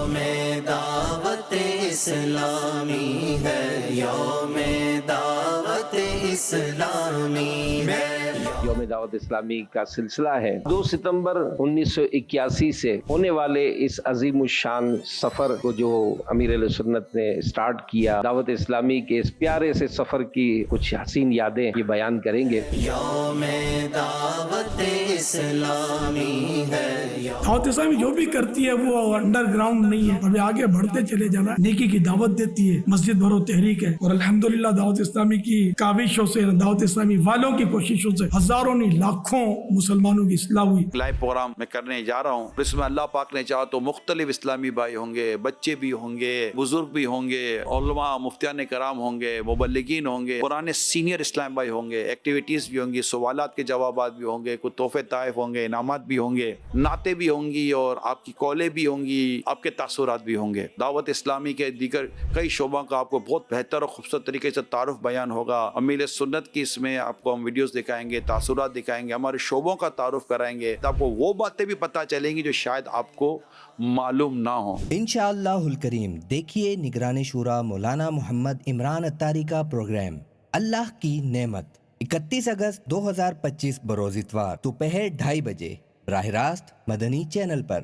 یوم دعوت اسلامی ہے، یوم دعوت اسلامی ہے۔ یوم دعوت اسلامی کا سلسلہ ہے 2 ستمبر 1981 سے ہونے والے اس عظیم الشان سفر کو جو امیر اہل سنت نے سٹارٹ کیا، دعوت اسلامی کے اس پیارے سے سفر کی کچھ حسین یادیں یہ بیان کریں گے۔ یوم دعوت اسلامی ہے، دعوت اسلامی جو بھی کرتی ہے وہ انڈر گراؤنڈ نہیں ہے، ابھی آگے بڑھتے چلے جانا، نیکی کی دعوت دیتی ہے، مسجد بھرو تحریک ہے، اور الحمدللہ دعوت اسلامی کی کاوشوں سے، دعوت اسلامی والوں کی کوششوں سے ہزاروں نہیں لاکھوں مسلمانوں کی اصلاح ہوئی۔ لائیو پروگرام میں کرنے جا رہا ہوں، اس میں اللہ پاک نے چاہا تو مختلف اسلامی بھائی ہوں گے، بچے بھی ہوں گے، بزرگ بھی ہوں گے، علماء مفتیان کرام ہوں گے، مبلغین ہوں گے، پرانے سینئر اسلام بھائی ہوں گے، ایکٹیویٹیز بھی ہوں گی، سوالات کے جوابات بھی ہوں گے، کچھ تحفے تحائف ہوں گے، انعامات بھی ہوں گے، نعتیں بھی ہوں گی، اور آپ کی کالیں بھی ہوں گی، آپ کے تاثرات بھی ہوں گے۔ دعوت اسلامی کے دیگر کئی شعبوں کا آپ کو بہت بہتر اور خوبصورت طریقے سے تعارف بیان ہوگا۔ امیر سنت کی اس میں آپ کو ہم ویڈیوز دکھائیں گے، تاثرات دکھائیں گے، ہمارے شعبوں کا تعارف کرائیں گے، تو آپ کو وہ باتیں بھی پتہ چلیں گی جو شاید آپ کو معلوم نہ ہوں۔ انشاءاللہ الکریم دیکھیے نگران شورا مولانا محمد عمران اتاری کا پروگرام اللہ کی نعمت 31 اگست 2025 بروز اتوار دوپہر 2:30 بجے براہ راست مدنی چینل پر۔